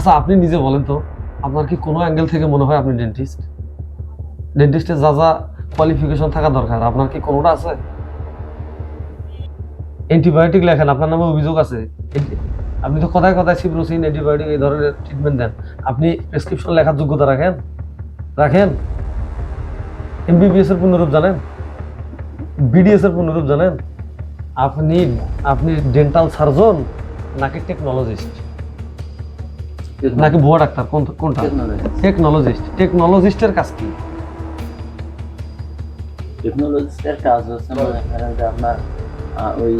আচ্ছা আপনি নিজে বলেন তো, আপনার কি কোনো অ্যাঙ্গেল থেকে মনে হয় আপনি ডেন্টিস্ট? ডেন্টিস্টের যা যা কোয়ালিফিকেশন থাকা দরকার আপনার কি কোনোটা আছে? অ্যান্টিবায়োটিক লেখেন, আপনার নামে অভিযোগ আছে। আপনি তো কথায় কথায় সিপ্রোসিন, অ্যান্টিবায়োটিক এই ধরনের ট্রিটমেন্ট দেন। আপনি প্রেসক্রিপশন লেখার যোগ্যতা রাখেন? রাখেন? এমবিবিএস এর পূর্ণরূপ জানেন? বিডিএস এর পূর্ণরূপ জানেন? আপনি আপনি ডেন্টাল সার্জন নাকি টেকনোলজিস্ট নাকি ভুয়া ডাক্তার, কোনটা? টেকনোলজিস্ট। টেকনোলজিস্টের কাজ কি? টেকনোলজিস্টের কাজ হচ্ছে মনে করেন যে আপনার ওই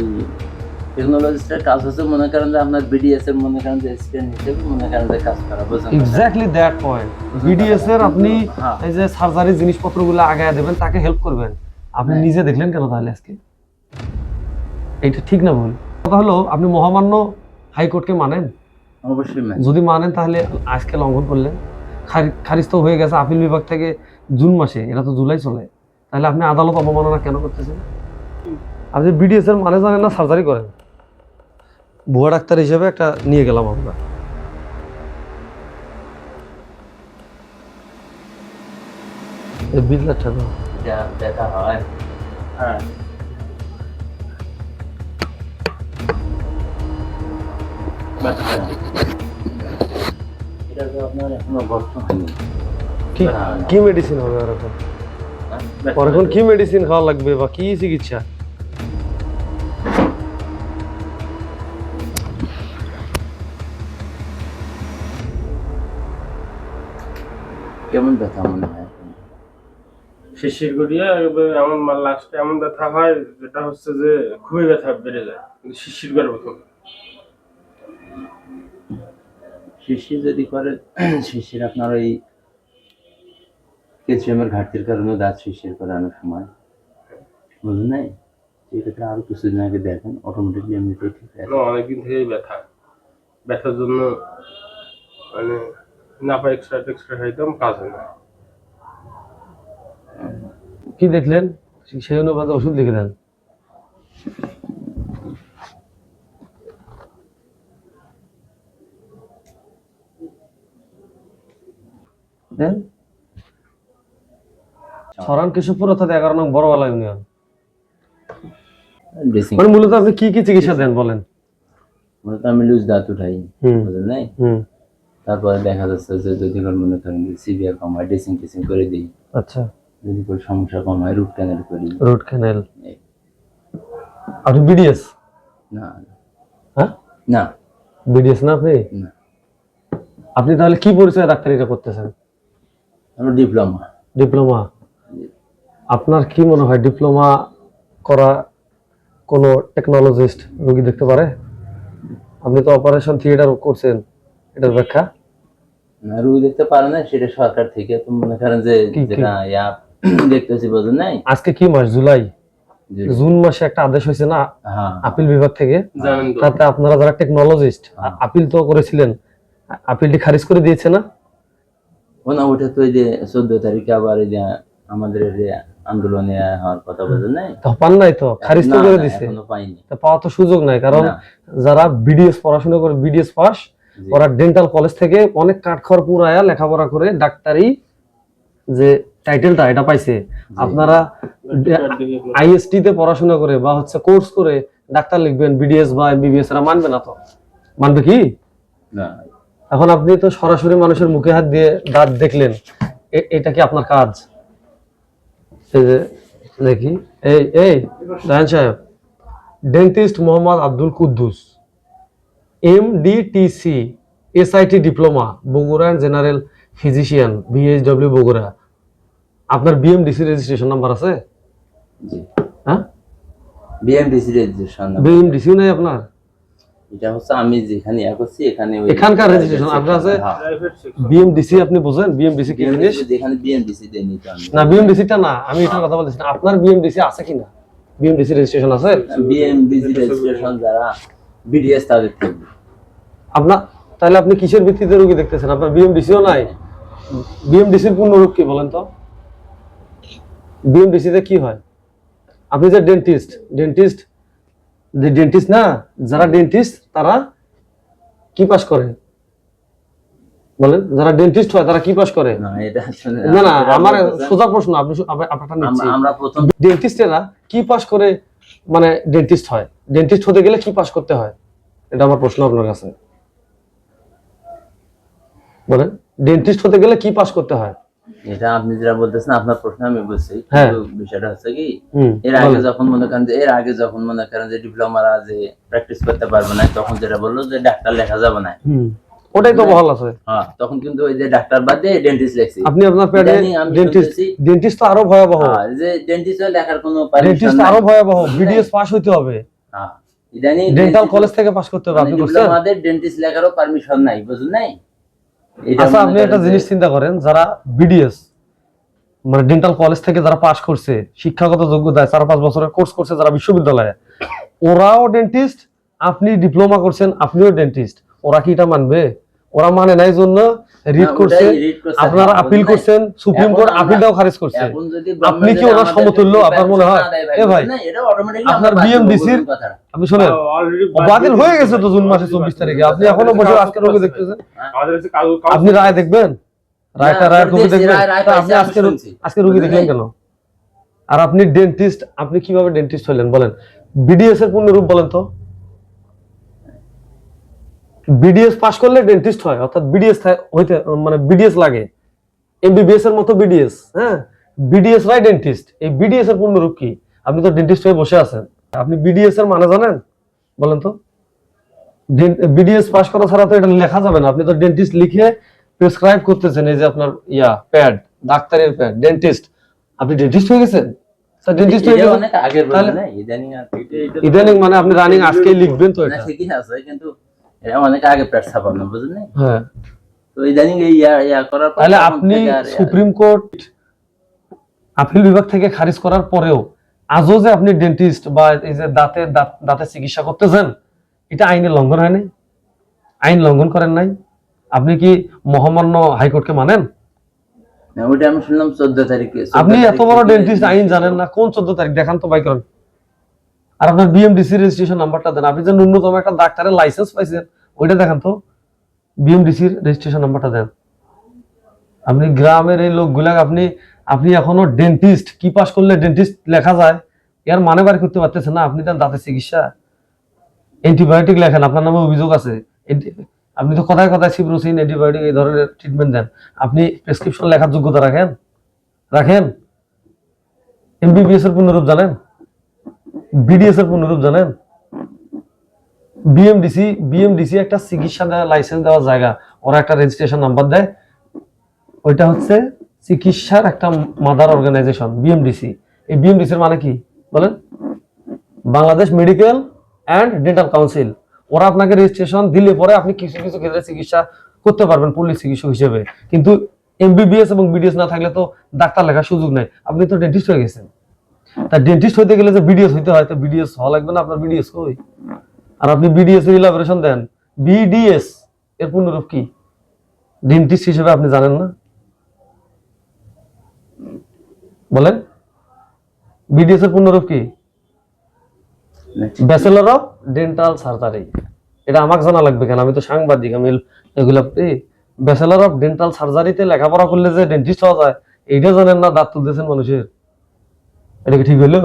টেকনোলজিস্টের কাজ হচ্ছে মনে করেন যে আপনার বিডিএস এর মনে করেন যে স্ক্যান হিসেবে মনে করেন যে কাজ করা, বুঝছেন? Exactly that point. বিডিএস এর আপনি এই যে সার্জারি জিনিসপত্রগুলো আগায় দেবেন, তাকে হেল্প করবেন। আপনি নিজে দেখলেন কেন তাহলে আজকে? এইটা ঠিক না ভুল? কথা হলো আপনি মহামান্য হাইকোর্টকে মানেন? অবশ্যই যদি মানেন তাহলে আজকে লঙ্ঘন করলেন। খারিজ তো হয়ে গেছে আপিল বিভাগ থেকে জুন মাসে, এটা তো জুলাই চলে। তাহলে আপনি আদালত অবমাননা কেন করতেছেন? আপনি বিডিএস এর মানে জানেন না, সার্জারি করেন। ভুয়া ডাক্তার হিসেবে একটা নিয়ে গেলাম আমরা। এই বিজনেসটা তো যা দেখা হয়। হ্যাঁ, এটা তো আপনার এখনো গর্ত হয়নি। কি মেডিসিন হবে আর এখন? আর এখন কি মেডিসিন খাওয়া লাগবে বা কি চিকিৎসা? কেমন ব্যথা মনে হয়? শিশির গড়িয়ে এমন লাস্টে এমন ব্যথা হয় যেটা হচ্ছে যে খুবই ব্যথা বেড়ে যায়, কিন্তু শিশির করে প্রথম। শিশির যদি করে, শিশির আপনার ওই ক্যালসিয়ামের ঘাটতির কারণে দাঁত শিশির করে অনেক সময়, বুঝলেন? নাই সেক্ষেত্রে আরো কিছুদিন আগে দেখেন, অটোমেটিকলি এমনিতেই ঠিক হয়ে যাবে। অনেকদিন থেকেই ব্যথার জন্য মানে না পাই এক্সট্রা খাইতাম, কাজ হয় না। কি দেখলেন সেই অনুপাতে ওষুধ লিখে দেন। দেন সরান কেশবপুর অর্থাৎ 11 নং বড়বালা ইউনিয়ন। ড্রেসিং মানে মূলত আপনি কি কি চিকিৎসা দেন বলেন? মূলত আমি লুজ দাঁত উঠাই, বুঝলেন? নাই তারপরে দেখা যাচ্ছে যে যদি মনে করেন সিভিয়ার কম হয়, ড্রেসিং টেসিং করে দিই। আচ্ছা, যদি কোনো সমস্যা কম হয় রুট ক্যানেল করি। Root canal. আপনি বিডিএস? না। হ্যাঁ, না বিডিএস না আপনি? না, আপনি তাহলে কি পরিচয়ে ডাক্তারিটা করতেছেন? আমার ডিপ্লোমা। ডিপ্লোমা? আপনার কি মনে হয় ডিপ্লোমা করা কোনো টেকনোলজিস্ট রোগী দেখতে পারে? আপনি তো অপারেশন থিয়েটার করছেন, এটার ব্যাখ্যা? না, রুগী দেখতে পারে না, সেটা সরকার থেকে তো মনে করেন যে যেটা ইয়া দেখতেছি, বুঝলেন? নাই আজকে কি মাস? জুলাই। জুন মাসে একটা আদেশ হয়েছে না আপিল বিভাগ থেকে, তাতে আপনারা যারা টেকনোলজিস্ট আপিল তো করেছিলেন, আপিলটি খারিজ করে দিয়েছে না? না, ওটা তো এই যে 14 তারিখে আবার এই যে আমাদের যে আন্দোলনে হওয়ার কথা, বুঝলেন? নাই তো পান নাই, তো খারিজ তো করে দিছে। এখনো পাইনি। তা পাওয়া তো সুযোগ নাই, কারণ যারা বিডিএস পড়াশোনা করে, বিডিএস পাস, ওরা ডেন্টাল কলেজ থেকে অনেক কাঠখড় পুরায়া লেখাপড়া করে ডাক্তারি যে টাইটেলটা এটা পাইছে। আপনারা আইএসটি তে পড়াশোনা করে বা হচ্ছে কোর্স করে ডাক্তার লিখবেন, বিডিএস বা এমবিবিএস এরা মানবে না। তো মানবে কি না। এখন আপনি তো সরাসরি মানুষের মুখে হাত দিয়ে দাঁত দেখলেন, এটা কি আপনার কাজ? এই যে দেখি, এই এই রায়হান সাহেব, dentist Mohammad Abdul Kuddus, MDTC, SIT diploma, Bogura general physician, BHW Bogura. আপনার বিএমডিসি রেজিস্ট্রেশন নাম্বার আছে? জি। হ্যাঁ, বিএমডিসি রেজিস্ট্রেশন। বিএমডিসি নাই আপনার? এটা হচ্ছে আমি যেখানে করছি এখানে, এখানকার রেজিস্ট্রেশন আপনার আছে? বিএমডিসি আপনি বুঝেন? বিএমডিসি কি জিনিস? যেখানে বিএমডিসি দেই নি তো আমি। না, বিএমডিসিটা না, আমি এটার কথা বলতেছি না। আপনার বিএমডিসি আছে কিনা? বিএমডিসি রেজিস্ট্রেশন আছে? বিএমডিসি রেজিস্ট্রেশন যারা বিডিএস তাদের থাকবে। আপনার তাহলে আপনি কিসের ভিত্তিতে রোগী দেখতেছেন? আপনার বিএমডিসিও নাই? বিএমডিসির পূর্ণরূপ কি বলেন তো? বিএমডিসিতে কি হয়? আপনি যে ডেন্টিস্ট না, যারা ডেন্টিস্ট তারা কি পাস করে? বলেন, যারা ডেন্টিস্ট হয় তারা কি পাস করে? না এটা আসলে না না, যেটা আমার বলতেছেন, সোজা প্রশ্ন, আপনি আপনারটা নিচ্ছি। আমরা প্রথম ডেন্টিস্টেরা কি পাস করে মানে ডেন্টিস্ট হয়? ডেন্টিস্ট হতে গেলে কি পাস করতে হয়? এটা আমার প্রশ্ন আপনার কাছে। বলেন, ডেন্টিস্ট হতে গেলে কি পাস করতে হয়? এটা আপনি যেটা বলতেছেন আপনার প্রশ্ন আমি বুঝছি, হ্যাঁ। কিন্তু বিষয়টা হচ্ছে কি, হুম, এর আগে বলেন। যখন মনে করেন যে ডিপ্লোমারা যে প্র্যাকটিস করতে পারবে না, তখন যেটা বললো যে ডাক্তার লেখা যাবে না। হুম, ওটাই তো বহাল আছে। হ্যাঁ, তখন কিন্তু ওই যে ডাক্তার বাদ দিয়ে ডেন্টিস্ট লেখছি। আপনি আপনার পেটে ইদানিং আমি ডেন্টিস্ট, শুনতেছি, ডেন্টিস্ট তো আরো ভয়াবহ। যে ডেন্টিস্ট লেখার কোনো পারমিশন ডেন্টিস্ট নাই। আরো ভয়াবহ, বিডিএস পাস হইতে হবে, হ্যাঁ, ইদানিং ডেন্টাল কলেজ থেকে পাস করতে হবে। আপনি করছেন? ডিপ্লোমাদের ডেন্টিস্ট লেখারও পারমিশন নাই, বুঝুন নাই? এটা আচ্ছা, মনে আপনি করেন একটা যে- জিনিস চিন্তা করেন, যারা বিডিএস মানে ডেন্টাল কলেজ থেকে যারা পাস করছে, শিক্ষাগত যোগ্যতায় 4-5 বছরের কোর্স করছে যারা বিশ্ববিদ্যালয়ে, ওরাও ডেন্টিস্ট, আপনি ডিপ্লোমা করছেন, আপনিও ডেন্টিস্ট, ওরা কি এটা মানবে? ওরা মানে নাই জন্য রিট না, করছে, ওটাই read করছে, আপনারা হ্যাঁ, আপিল বুঝলেন? করছেন, সুপ্রিম এখন কোর্ট আমরা- আপিলটাও খারিজ করছে। এখন যদি আপনি কি গভর্নমেন্ট ওনার আমাদের সমতুল্য? যদি আপনার মনে হয়? permission না দেয় এ ভাই, বুঝলেন না? এটা automatically আপনার আমরা বাদ দিব, BMDC র বুঝুন কথাটা। আপনি শোনেন, অলরেডি বাতিল হয়ে গেছে তো জুন মাসে 24 তারিখে। আপনি এখনো বসে আজকে রোগী দেখতেছেন। আমাদের কাছে কাগজ আপনি রায় দেখবেন, রায়টা, রায়ের কপি দেখছি, দেখবেন। রায় তা পাইছি, আপনি আমি আজকে শুনছি। আজকে রোগী দেখলেন কেন? আর আপনি ডেন্টিস্ট, আপনি কিভাবে ডেন্টিস্ট হলেন বলেন? বিডিএস এর পূর্ণরূপ বলেন তো। বিডিএস পাস করলে ডেন্টিস্ট হয়, অর্থাৎ বিডিএস হইতে মানে বিডিএস লাগে, এমবিবিএস এর মতো বিডিএস। হ্যাঁ, বিডিএস রাই ডেন্টিস্ট। এই বিডিএস এর পূর্ণরূপ কি? আপনি তো ডেন্টিস্ট হয়ে বসে আছেন, আপনি বিডিএস এর মানে জানেন? বলেন তো। বিডিএস পাস করা ছাড়া তো এটা লেখা যাবে না। আপনি তো ডেন্টিস্ট লিখে প্রেসক্রাইব করতেছেন, এই যে আপনার প্যাড, ডাক্তারের প্যাড, ডেন্টিস্ট। আপনি ডেন্টিস্ট হয়ে গেছেন? স্যার ডেন্টিস্ট হয়ে এটা গেছেন অনেক আগের বলতে তাহলে? না, ইদানিং আর কি। ইদানিং মানে আপনি রানিং আজকেই লিখবেন তো না, এটা? ঠিকই আছে, কিন্তু এটা অনেক আগে প্যাট ছাপানো, বুঝলেন না? হ্যাঁ, তো ইদানিং এই ইয়া করার পর তাহলে তখন আপনি থেকে আর- সুপ্রিম কোর্ট আপিল বিভাগ থেকে খারিজ করার পরেও আজও যে আপনি ডেন্টিস্ট বা এই যে দাঁতের চিকিৎসা করতেছেন, এটা আইনের লঙ্ঘন হয়নি? আইন লঙ্ঘন করেন নাই? আপনি কি মহামান্য হাইকোর্টকে মানেন? না, ওটা আমি শুনলাম 14 তারিখে। 14 আপনি এত বড় তারিখে ডেন্টিস্ট, আইন জানেন না? কোন 14 তারিখ দেখান তো, বাই করেন। আর আপনার বিএমডিসি রেজিস্ট্রেশন নাম্বারটা দেন। আপনি যে ন্যূনতম একটা ডাক্তারের লাইসেন্স পাইছেন, ওইটা দেখান তো, বিএমডিসির রেজিস্ট্রেশন নাম্বারটা দেন। আপনি গ্রামের এই লোকগুলা, আপনি এখনো ডেন্টিস্ট, কি পাস করলে ডেন্টিস্ট লেখা যায়, এর মানে বার করতে পারতেছেন না। আপনি দেন দাঁতের চিকিৎসা, অ্যান্টিবায়োটিক লেখেন, আপনার নামে অভিযোগ আছে। আপনি তো কথায় কথায় সিপ্রোসিন, অ্যান্টিবায়োটিক এই ধরনের ট্রিটমেন্ট দেন। আপনি প্রেসক্রিপশন লেখার যোগ্যতা রাখেন? এমবিবিএস এর পূর্ণরূপ জানেন? বিডিএস এর পূর্ণরূপ জানেন? বিএমডিসি একটা চিকিৎসা দেওয়া, লাইসেন্স দেওয়ার জায়গা। ওরা একটা রেজিস্ট্রেশন নাম্বার দেয়, ওইটা হচ্ছে চিকিৎসার একটা মাদার অর্গানাইজেশন, বিএমডিসি। এই বিএমডিসি এর মানে কি বলেন? Bangladesh medical and dental council. ওরা আপনাকে রেজিস্ট্রেশন দিলে পরে আপনি কিছু কিছু ক্ষেত্রে চিকিৎসা করতে পারবেন পুলিশ চিকিৎসক হিসেবে, কিন্তু এমবিবিএস এবং বিডিএস না থাকলে তো ডাক্তার লেখার সুযোগ নাই। আপনি তো ডেন্টিস্ট হয়ে গেছেন, তা ডেন্টিস্ট হইতে গেলে যে বিডিএস হইতে হয়, তো বিডিএস হওয়া লাগবে না? আপনার বিডিএস কই? আর আপনি বিডিএস এর ইলাবোরেশন দেন। বিডিএস এর পূর্ণরূপ কি ডেন্টিস্ট হিসেবে আপনি জানেন না? বলেন, বিডিএস এর পূর্ণরূপ কি? Bachelor of dental surgery. এটা আমাকে জানা লাগবে কেন? আমি তো সাংবাদিক, আমি এগুলা ব্যাচেলর অফ ডেন্টাল সার্জারিতে লেখাপড়া করলে যে ডেন্টিস্ট হওয়া যায়, এইটা জানেন না? দাঁত তুলতেছেন মানুষের, এটা কি ঠিক হইলো?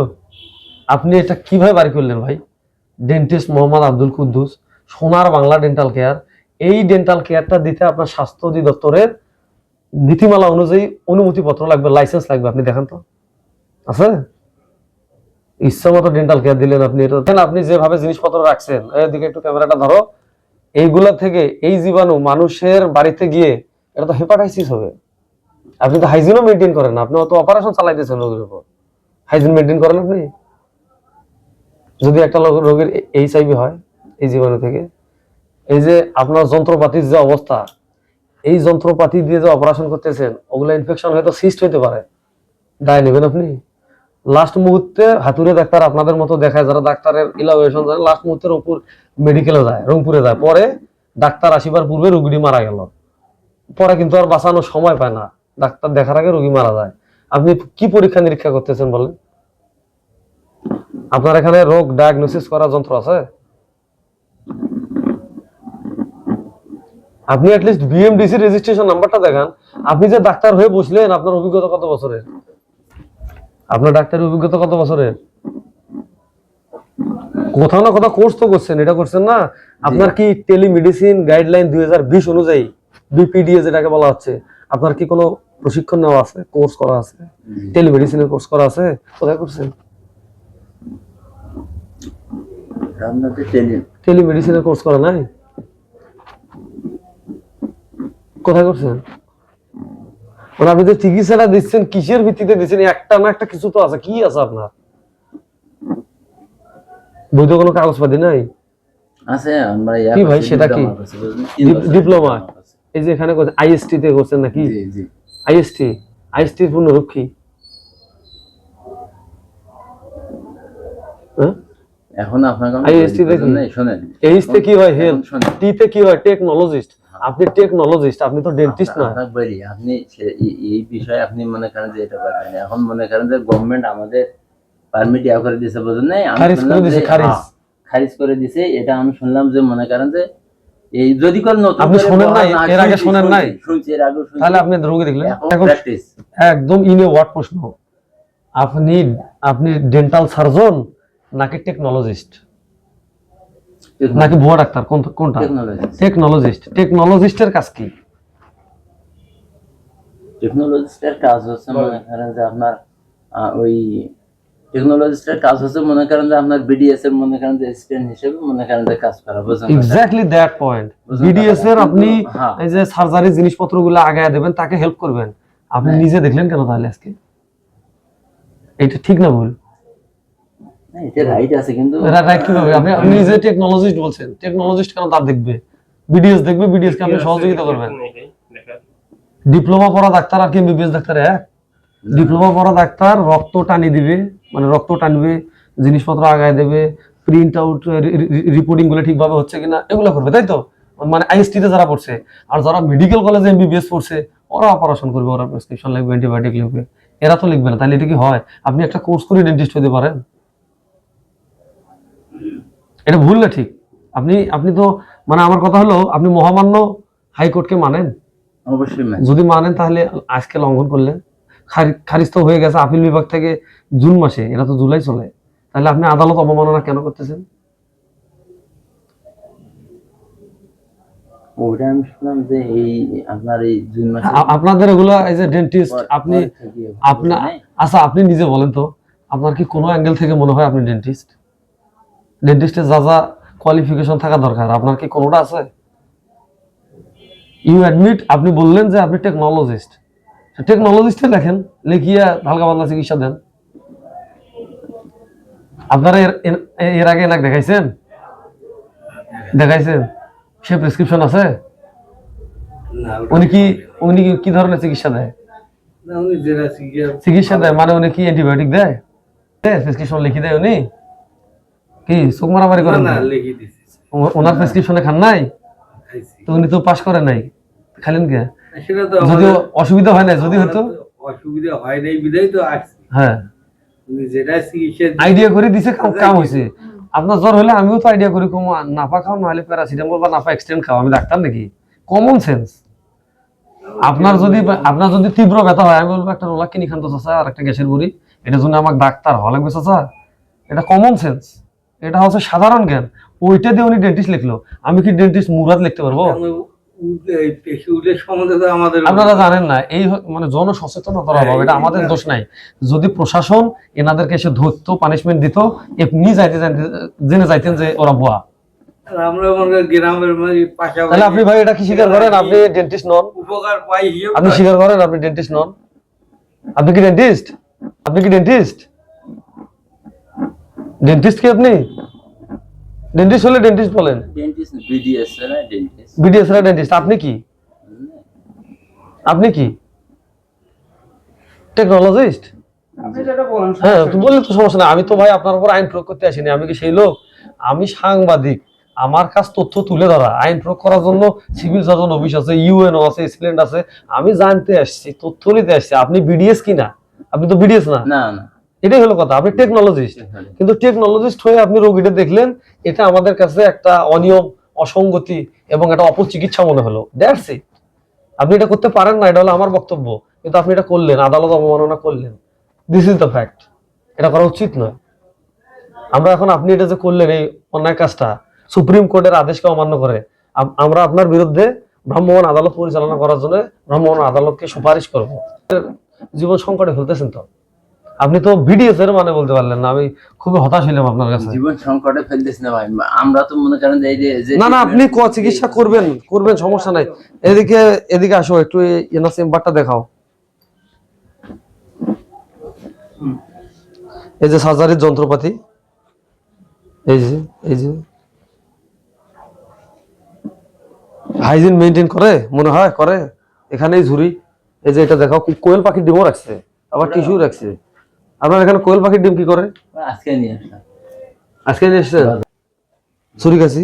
আপনি এটা কিভাবে বাড়ি করলেন ভাই? ডেন্টিস্ট মোহাম্মদ আব্দুল কুদ্দুস, সোনার বাংলা ডেন্টাল কেয়ার। এই ডেন্টাল কেয়ারটা দিতে আপনার স্বাস্থ্য অধিদপ্তরের নীতিমালা অনুযায়ী অনুমতিপত্র লাগবে, লাইসেন্স লাগবে। আপনি দেখান তো, আছে? ইচ্ছা মতো ডেন্টাল কেয়ার দিলেন আপনি। এটা আপনি যেভাবে জিনিসপত্র রাখছেন, এদিকে একটু ক্যামেরাটা ধরো, এইগুলা থেকে এই জীবাণু মানুষের বাড়িতে গিয়ে এটা তো হেপাটাইটিস হবে। আপনি তো হাইজিনও মেনটেন করেন না, আপনি অত অপারেশন চালাইতেছেন রোগীর উপর, হাইজিন মেনটেন করেন আপনি? যদি একটা রোগীর এইচআইভি হয় এই জীবাণু থেকে, এই যে আপনার যন্ত্রপাতির যে অবস্থা, এই যন্ত্রপাতি দিয়ে যে অপারেশন করতেছেন, ওগুলো ইনফেকশন হয়তো সিস্ট হইতে পারে। দায় নেবেন আপনি? লাস্ট মুহূর্তে হাতুড়ে ডাক্তার আপনাদের মতো দেখায়, যারা ডাক্তারের ইলাবোরেশন জানে, লাস্ট মুহূর্তের উপর মেডিকেলে যায়, রংপুরে যায়, পরে ডাক্তার আসিবার পূর্বে রোগীটি মারা গেল, পরে কিন্তু আর বাঁচানোর সময় পায় না, ডাক্তার দেখার আগে রোগী মারা যায়। আপনি কি পরীক্ষা নিরীক্ষা করতেছেন বলেন? আপনার এখানে রোগ ডায়াগনোসিস করার যন্ত্র আছে? আপনি অ্যাটলিস্ট বিএমডিসি রেজিস্ট্রেশন নাম্বারটা দেখান। আপনি যে ডাক্তার হয়ে বসলেন, আপনার অভিজ্ঞতা কত বছরের? আপনার ডাক্তারের অভিজ্ঞতা কত বছরের? কোথাও না কোথাও কোর্স তো করছেন, এটা করছেন না? আপনার কি টেলিমেডিসিন গাইডলাইন 2020 অনুযায়ী বিপিডিএ যেটাকে বলা হচ্ছে, আপনার কি কোনো প্রশিক্ষণ নেওয়া আছে, কোর্স করা আছে? টেলিমেডিসিনের কোর্স করা আছে? কোথায় করছেন? আপনাদের টেলিমেডিসিনের কোর্স করা নাই? কোথায় করছেন? মানে আপনি যে চিকিৎসাটা দিচ্ছেন কিসের ভিত্তিতে দিচ্ছেন? একটা না একটা কিছু তো আছে। কি আছে আপনার? বৈধ কোনো কাগজপাতি নাই? আছে আমরা কি ভাই, সেটা কি? ডিপ্লোমা? এই যে এখানে আইএসটি তে করছেন নাকি? জি জি। আইএসটি, আইএসটির পূর্ণরূপ কি? হ্যাঁ? এখন আপনাকে আইএসটি তে কি? শুনেন, এইচ তে কি হয়? হেলথ। শুনেন। টি তে কি হয়? টেকনোলজিস্ট। আপনি টেকনোলজিস্ট, আপনি তো ডেন্টিস্ট না। আপনাকে বলি, আপনি এই বিষয়ে আপনি মনে করেন যে এটা পারবেন। এখন মনে করেন যে গভর্নমেন্ট আমাদের পারমিট ইয়া করে দিয়েছে, বুঝলেন না? আমি খারিজ শুনলাম করে দিয়েছে, যে খারিজ। খারিজ করে দিয়েছে। এটা আমি শুনলাম যে মনে করেন যে এই যদি কোন নতুন আপনি করে শোনেন নাই? না, এর আগে শোনেন নাই? শুনছি এর আগে শুনছি। তাহলে আপনি রোগী দেখলেন এখন প্র্যাকটিস। একদম ইনে ওয়ার্ড প্রশ্ন। আপনি আপনি ডেন্টাল সার্জন নাকি টেকনোলজিস্ট নাকি ভুয়া ডাক্তার? কোনটা? টেকনোলজিস্ট। টেকনোলজিস্টের কাজ কি? টেকনোলজিস্টের কাজ হচ্ছে মনে করেন যে আপনার ওই টেকনোলজিস্টের কাজ হচ্ছে মনে করেন যে আপনার বিডিএস এর মনে করেন যে অ্যাসিস্ট্যান্ট হিসেবে মনে করেন যে কাজ করা, বুঝলেন? Exactly that point. বিডিএস এর আপনি হ্যাঁ। এই যে সার্জারি জিনিসপত্রগুলো আগায় দেবেন, তাকে হেল্প করবেন। আপনি নিজে দেখলেন কেন তাহলে আজকে? এটা ঠিক না ভুল? না, এটা রাইট আছে, কিন্তু রাইট কিভাবে? আপনি আপনি নিজে টেকনোলজিস্ট বলছেন, টেকনোলজিস্ট কেন তার দেখবে? বিডিএস দেখবে, বিডিএস কে আপনি সহযোগিতা করবেন। ডিপ্লোমা পড়া ডাক্তার আর কি এমবিবিএস ডাক্তার এক? ডিপ্লোমা পড়া ডাক্তার রক্ত টানি দিবে, মানে রক্ত টানবে, জিনিসপত্র আগায় দেবে, প্রিন্ট আউট রিপোর্টিং গুলো ঠিকভাবে হচ্ছে কিনা এগুলো করবে, তাই তো? মানে আইএসটি তে যারা পড়ছে, আর যারা মেডিকেল কলেজে এমবিবিএস পড়ছে ওরা অপারেশন করবে, ওরা প্রেসক্রিপশন লিখবে, অ্যান্টিবায়োটিক লিখবে। এরা তো লিখবে না। তাহলে এটা কি হয়? আপনি একটা কোর্স করে ডেন্টিস্ট হতে পারেন? এটা ভুল না ঠিক? আপনি আপনি তো মানে আমার কথা হলো, আপনি মহামান্য হাইকোর্টকে মানেন? অবশ্যই ম্যাম। যদি মানেন তাহলে আজকে লঙ্ঘন করলেন। খারিজ তো হয়ে গেছে আপিল বিভাগ থেকে জুন মাসে, এটা তো জুলাই চলে। তাহলে আপনি আদালত অবমাননা কেন করতেছেন? ওটা আমি শুনলাম যে এই আপনার এই জুন মাসে আপনাদের এগুলা এই যে ডেন্টিস্ট, আপনি আপনার আচ্ছা আপনি নিজে বলেন তো, আপনার কি কোনো অ্যাঙ্গেল থেকে মনে হয় আপনি ডেন্টিস্ট? ডেন্টিস্টের যা যা কোয়ালিফিকেশন থাকা দরকার আপনার কি কোনোটা আছে? ইউ অ্যাডমিট, আপনি বললেন যে আপনি টেকনোলজিস্ট। টেকনোলজিস্টে লেখেন, লিখিয়া হালকা পাতলা চিকিৎসা দেন। আপনারা এর আগে এনাক দেখাইছেন? দেখাইছেন? সে প্রেসক্রিপশন আছে? উনি কি ধরনের চিকিৎসা দেয়? চিকিৎসা দেয় মানে উনি কি অ্যান্টিবায়োটিক দেয়? প্রেসক্রিপশন লিখে দেয় উনি? কি চোখ মারামারি করেন? ওনার প্রেসক্রিপশনে খান নাই তো? উনি তো পাস করে নাই, খালেন কে? যদিও অসুবিধা হয় না, যদি হতো অসুবিধা হয় নাই বিধায় তো আসছি। হ্যাঁ, যেটা চিকিৎসা আইডিয়া করে দিছে, কাম হয়েছে। আপনার জ্বর হলে আমিও তো আইডিয়া করি, কম নাফা খাও, নাহলে প্যারাসিটামল বা নাফা এক্সটেন্ড খাও। আমি ডাক্তার নাকি? Common sense. আপনার যদি তীব্র ব্যথা হয়, আমি বলবো একটা রোলা কিনে খান তো চাচা, আর একটা গ্যাসের বড়ি। এটার জন্য আমার ডাক্তার হওয়া লাগবে চাচা? এটা কমন সেন্স, এটা হচ্ছে সাধারণ জ্ঞান। ওইটা দিয়ে উনি ডেন্টিস্ট লিখলো, আমি কি ডেন্টিস্ট মুরাদ লিখতে পারবো? আপনারা জানেন না, এই মানে জনসচেতনতার অভাব, এটা আমাদের দোষ নাই। যদি প্রশাসন এনাদেরকে এসে ধরতো, পানিশমেন্ট দিত, এমনি জেনে যাইতেন যে ওরা ভুয়া। আমরা গ্রামের পাশাপাশি। তাহলে আপনি ভাই এটা কি স্বীকার করেন আপনি ডেন্টিস্ট নন? উপকার পাই। আপনি স্বীকার করেন আপনি ডেন্টিস্ট নন? আপনি কি ডেন্টিস্ট? আপনি কি ডেন্টিস্ট? ডেন্টিস্ট কি আপনি? ডেন্টিস্ট হলে ডেন্টিস্ট বলেন। ডেন্টিস্ট বিডিএস না ডেন্টিস্ট। বিডিএস এর ডেন্টিস্ট। আপনি কি? আপনি কি টেকনোলজিস্ট? আপনি যেটা বলেন হ্যাঁ, তো বললে তো সমস্যা না। আমি তো ভাই আপনার উপর আইন প্রয়োগ করতে আসিনি। আমি কি সেই লোক? আমি সাংবাদিক। আমার কাজ তথ্য তুলে ধরা। আইন প্রয়োগ করার জন্য সিভিল সার্জন অফিস আছে, ইউএনও আছে, এসিলেন্ট আছে। আমি জানতে আসছি, তথ্য নিতে আসছি। আপনি বিডিএস কি না? আপনি তো বিডিএস না। না না, এটাই হলো কথা। আপনি টেকনোলজিস্ট, কিন্তু টেকনোলজিস্ট হয়ে আপনি রোগীটা দেখলেন, এটা আমাদের কাছে একটা অসঙ্গতি এবং এটা অপচিকিৎসা মনে হলো, দ্যাটস ইট। আপনি এটা করতে পারেন না, এটা হলো আমার বক্তব্য, কিন্তু আপনি এটা করলেন, আদালত অবমাননা করলেন, দিস ইজ দ্য ফ্যাক্ট। এটা করা উচিত নয়। আমরা এখন আপনি এটা যে করলেন এই অন্যায় কাজটা সুপ্রিম কোর্টের আদেশকে অমান্য করে, আমরা আপনার বিরুদ্ধে ভ্রাম্যমাণ আদালত পরিচালনা করার জন্য ভ্রাম্যমাণ আদালতকে সুপারিশ করব। জীবন সংকটে ফেলতেছেন তো আপনি, তো বিডিএস এর মানে বলতে পারলেন না। আমি খুবই হতাশ হইলাম আপনার কাছে। জীবন সংকটে ফেলতেছি না ভাই, আমরা তো মনে করেন যে এই যে না না, আপনি চিকিৎসা করবেন করবেন, সমস্যা নাই। এদিকে আসো, একটু এনার চেম্বারটা দেখাও। এই যে সার্জারির যন্ত্রপাতি, এই যে হাইজিন মেনটেন করে মনে হয়, করে। এখানেই ঝুরি, এই যে এটা দেখাও, কোয়েল পাখির ডিমও রাখছে, আবার টিস্যু রাখছে। আপনার এখানে কোয়েল পাখির ডিম কি করে? আজকে নিয়ে আসলাম। আজকে নিয়ে এসছেন ছুরি কাছি?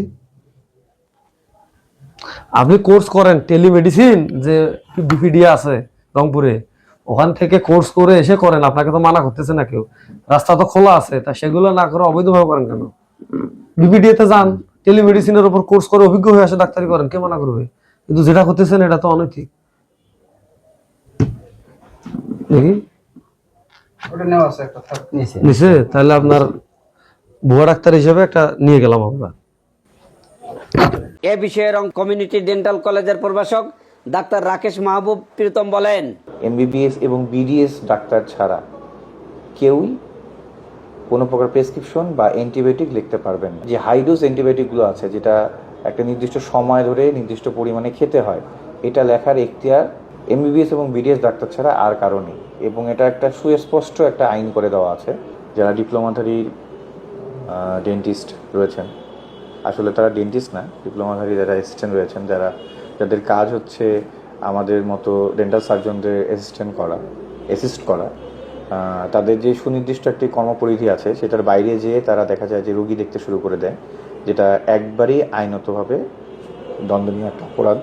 আপনি কোর্স করেন টেলিমেডিসিন, যে বিপিডিয়া আছে রংপুরে, ওখান থেকে কোর্স করে এসে করেন। আপনাকে তো মানা করতেছে না কেউ, রাস্তা তো খোলা আছে। তা সেগুলো না করে অবৈধভাবে করেন কেন? বিপিডিয়াতে যান, টেলিমেডিসিনের উপর কোর্স করে অভিজ্ঞ হয়ে আসে ডাক্তারি করেন, কে মানা করবে? কিন্তু যেটা করতেছেন এটা তো অনৈতিক। দেখি ওটা নেওয়া আছে একটা থাক। নিচে, তাহলে আপনার ভুয়া ডাক্তার হিসেবে একটা নিয়ে গেলাম আমরা। এ বিষয়ে রং কমিউনিটি ডেন্টাল কলেজের প্রভাষক ডাক্তার রাকেশ মাহবুব প্রীতম বলেন, এমবিবিএস এবং বিডিএস ডাক্তার ছাড়া কেউই কোনো প্রকার প্রেসক্রিপশন বা অ্যান্টিবায়োটিক লিখতে পারবেন না। যে হাই ডোজ অ্যান্টিবায়োটিকগুলো আছে, যেটা একটা নির্দিষ্ট সময় ধরে নির্দিষ্ট পরিমাণে খেতে হয়, এটা লেখার এখতিয়ার এমবিবিএস এবং বিডিএস ডাক্তার ছাড়া আর কারো নেই। এবং এটা একটা সুস্পষ্ট একটা আইন করে দেওয়া আছে। যারা ডিপ্লোমাধারী ডেন্টিস্ট রয়েছেন, আসলে তারা ডেন্টিস্ট না, ডিপ্লোমাধারী যারা অ্যাসিস্ট্যান্ট রয়েছেন, যাদের কাজ হচ্ছে আমাদের মতো ডেন্টাল সার্জনদের অ্যাসিস্ট করা, তাদের যে সুনির্দিষ্ট একটি কর্মপরিধি আছে, সেটার বাইরে যেয়ে তারা দেখা যায় যে রোগী দেখতে শুরু করে দেয়, যেটা একবারই আইনতভাবে দণ্ডনীয় একটা অপরাধ।